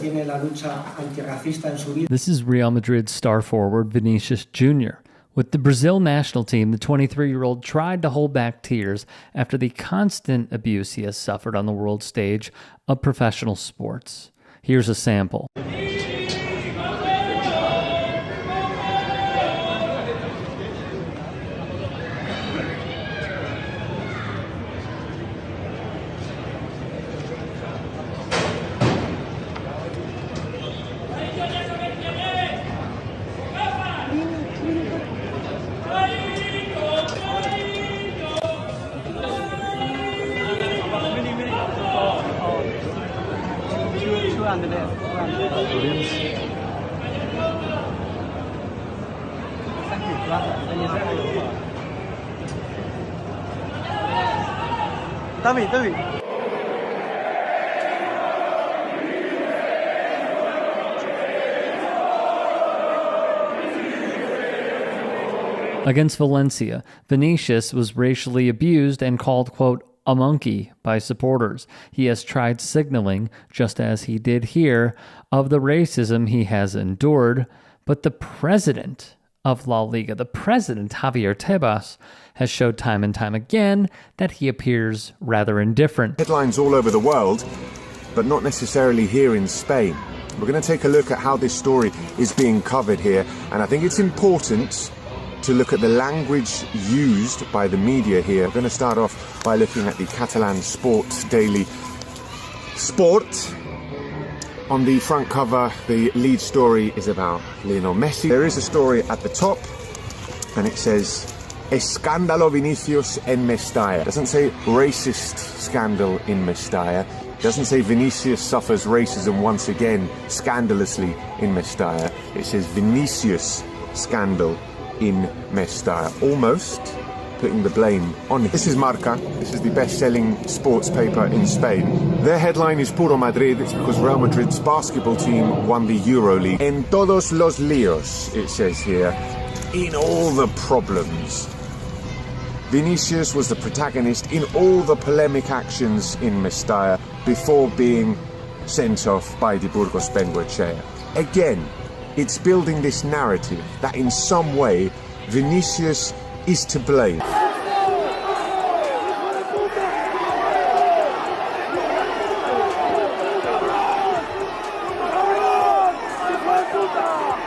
tiene la lucha antirracista en su vida. This is Real Madrid star forward Vinicius Jr. With the Brazil national team, the 23-year-old tried to hold back tears after the constant abuse he has suffered on the world stage of professional sports. Here's a sample. Against Valencia, Vinicius was racially abused and called, quote, a monkey by supporters. He has tried signaling, just as he did here, of the racism he has endured, but the president of La Liga, the president, Javier Tebas, has showed time and time again that he appears rather indifferent. Headlines all over the world, but not necessarily here in Spain. We're going to take a look at how this story is being covered here, and I think it's important to look at the language used by the media here. We're going to start off by looking at the Catalan Sports Daily Sport. On the front cover, the lead story is about Lionel Messi. There is a story at the top, and it says, Escándalo Vinicius en Mestalla. It doesn't say racist scandal in Mestalla. It doesn't say Vinicius suffers racism once again, scandalously in Mestalla. It says Vinicius scandal in Mestalla, almost putting the blame on him. This is Marca. This is the best-selling sports paper in Spain. Their headline is Puro Madrid. It's because Real Madrid's basketball team won the EuroLeague. En todos los líos, it says here, in all the problems. Vinicius was the protagonist in all the polemic actions in Mestalla before being sent off by the Burgos Bengoechea. Again, it's building this narrative that in some way Vinicius is to blame.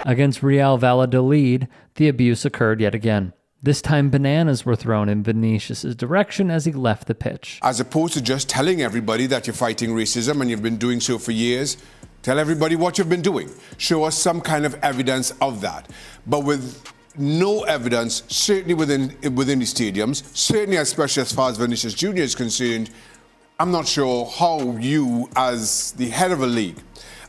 Against Real Valladolid, the abuse occurred yet again. This time, bananas were thrown in Vinicius' direction as he left the pitch. As opposed to just telling everybody that you're fighting racism and you've been doing so for years, tell everybody what you've been doing. Show us some kind of evidence of that. But with no evidence, certainly within the stadiums, certainly especially as far as Vinicius Jr. is concerned, I'm not sure how you, as the head of a league,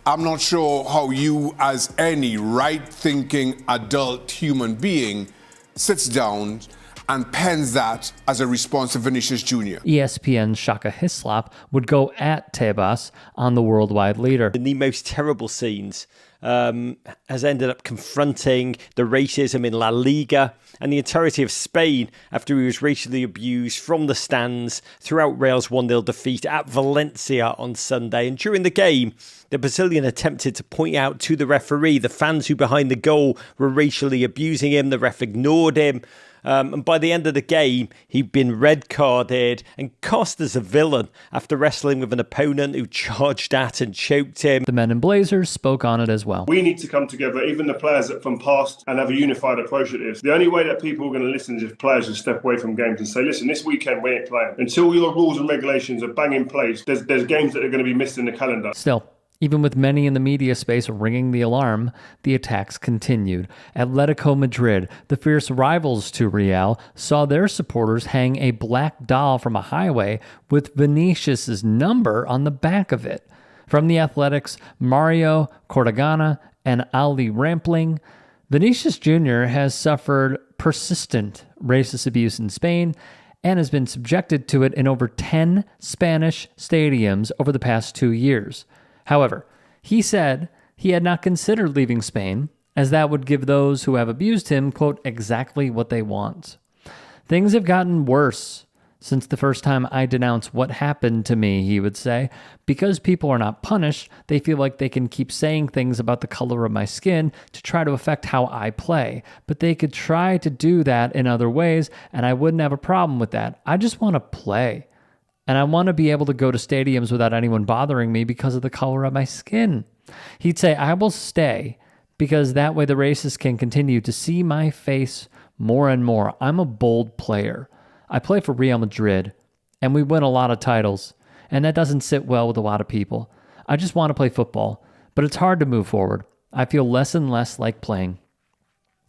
I'm not sure how you, as any right-thinking adult human being, sits down and pens that as a response to Vinicius Jr. ESPN's Shaka Hislop would go at Tebas on the worldwide leader. In the most terrible scenes, has ended up confronting the racism in La Liga and the entirety of Spain after he was racially abused from the stands throughout Real's 1-0 defeat at Valencia on Sunday. And during the game, the Brazilian attempted to point out to the referee the fans who behind the goal were racially abusing him. The ref ignored him. And by the end of the game, he'd been red carded and cast as a villain after wrestling with an opponent who charged at and choked him. The men in Blazers spoke on it as well. We need to come together, even the players from past, and have a unified approach at this. The only way that people are going to listen is if players just step away from games and say, listen, this weekend we ain't playing. Until your rules and regulations are bang in place, there's games that are going to be missed in the calendar. Still, even with many in the media space ringing the alarm, the attacks continued. Atletico Madrid, the fierce rivals to Real, saw their supporters hang a black doll from a highway with Vinicius' number on the back of it. From the Athletics, Mario Cortagana and Ali Rampling, Vinicius Jr. has suffered persistent racist abuse in Spain and has been subjected to it in over 10 Spanish stadiums over the past 2 years. However, he said he had not considered leaving Spain, as that would give those who have abused him, quote, exactly what they want. Things have gotten worse since the first time I denounce what happened to me," he would say. "Because people are not punished, they feel like they can keep saying things about the color of my skin to try to affect how I play. But they could try to do that in other ways, and I wouldn't have a problem with that. I just want to play. And I want to be able to go to stadiums without anyone bothering me because of the color of my skin." He'd say, "I will stay because that way the racists can continue to see my face more and more. I'm a bold player. I play for Real Madrid, and we win a lot of titles, and that doesn't sit well with a lot of people. I just want to play football, but it's hard to move forward. I feel less and less like playing."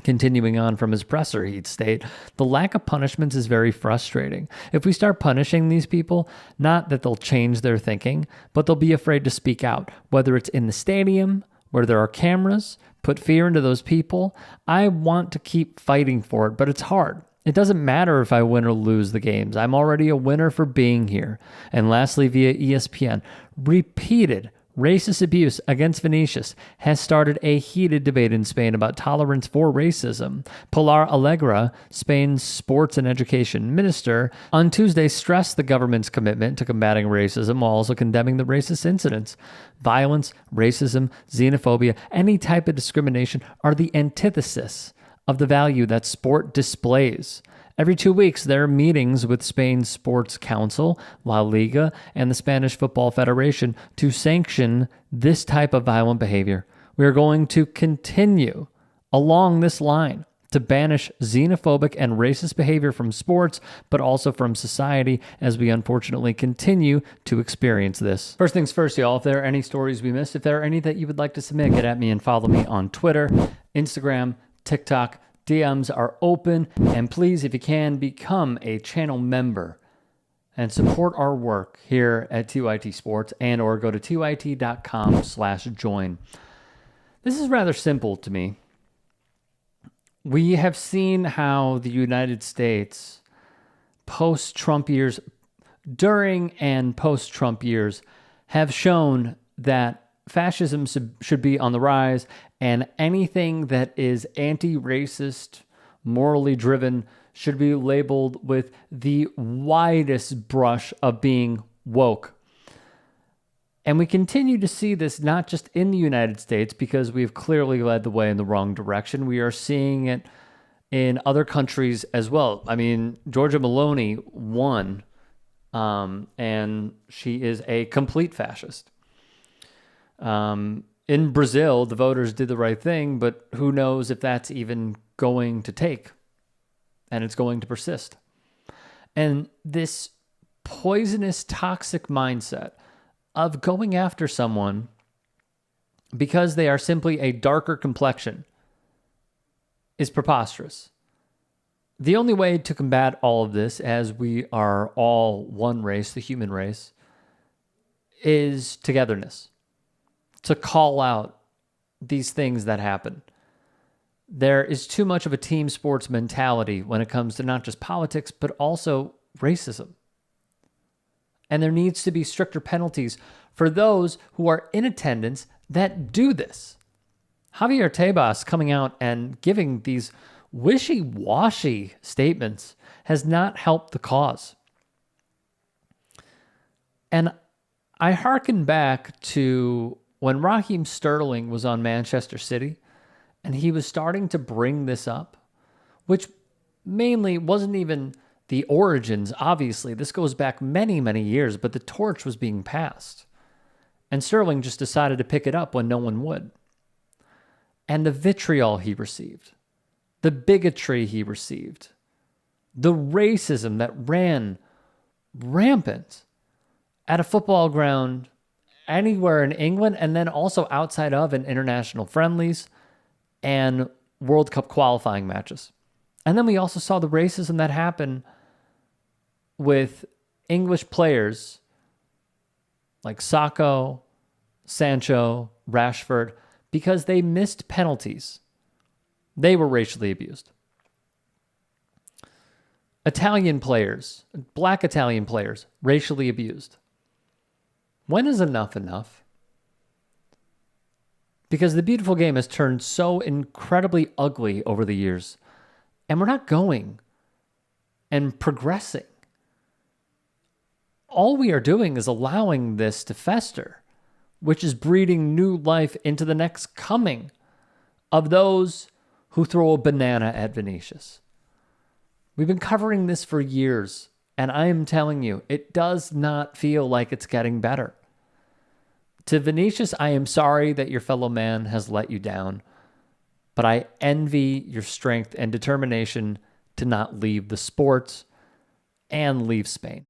Continuing on from his presser, he'd state, "The lack of punishments is very frustrating. If we start punishing these people, not that they'll change their thinking, but they'll be afraid to speak out, whether it's in the stadium, where there are cameras, put fear into those people. I want to keep fighting for it, but it's hard. It doesn't matter if I win or lose the games. I'm already a winner for being here." And lastly, via ESPN, repeated racist abuse against Vinicius has started a heated debate in Spain about tolerance for racism. Pilar Alegre, Spain's sports and education minister, on Tuesday stressed the government's commitment to combating racism while also condemning the racist incidents. Violence, racism, xenophobia, any type of discrimination are the antithesis of the value that sport displays. Every 2 weeks, there are meetings with Spain's Sports Council, La Liga, and the Spanish Football Federation to sanction this type of violent behavior. We are going to continue along this line to banish xenophobic and racist behavior from sports, but also from society, as we unfortunately continue to experience this. First things first, y'all, if there are any stories we missed, if there are any that you would like to submit, get at me and follow me on Twitter, Instagram, TikTok. DMs are open, and please, if you can, become a channel member and support our work here at TYT Sports, and or go to tyt.com/join. This is rather simple to me. We have seen how the United States post-Trump years, during and post-Trump years, have shown that fascism should be on the rise, and anything that is anti-racist, morally driven, should be labeled with the widest brush of being woke. And we continue to see this not just in the United States, because we've clearly led the way in the wrong direction. We are seeing it in other countries as well. I mean, Giorgia Meloni won, and she is a complete fascist. In Brazil, the voters did the right thing, but who knows if that's even going to take, and it's going to persist. And this poisonous, toxic mindset of going after someone because they are simply a darker complexion is preposterous. The only way to combat all of this, as we are all one race, the human race, is togetherness. To call out these things that happen. There is too much of a team sports mentality when it comes to not just politics, but also racism. And there needs to be stricter penalties for those who are in attendance that do this. Javier Tebas coming out and giving these wishy-washy statements has not helped the cause. And I hearken back to when Raheem Sterling was on Manchester City, and he was starting to bring this up, which mainly wasn't even the origins, obviously. This goes back many, many years, but the torch was being passed. And Sterling just decided to pick it up when no one would. And the vitriol he received, the bigotry he received, the racism that ran rampant at a football ground anywhere in England, and then also outside of in international friendlies and World Cup qualifying matches. And then we also saw the racism that happened with English players like Sacco, Sancho, Rashford, because they missed penalties. They were racially abused. Italian players, black Italian players, racially abused. When is enough enough? Because the beautiful game has turned so incredibly ugly over the years, and we're not going and progressing. all we are doing is allowing this to fester, which is breeding new life into the next coming of those who throw a banana at Vinicius. We've been covering this for years, and I am telling you, it does not feel like it's getting better. To Vinicius, I am sorry that your fellow man has let you down, but I envy your strength and determination to not leave the sport and leave Spain.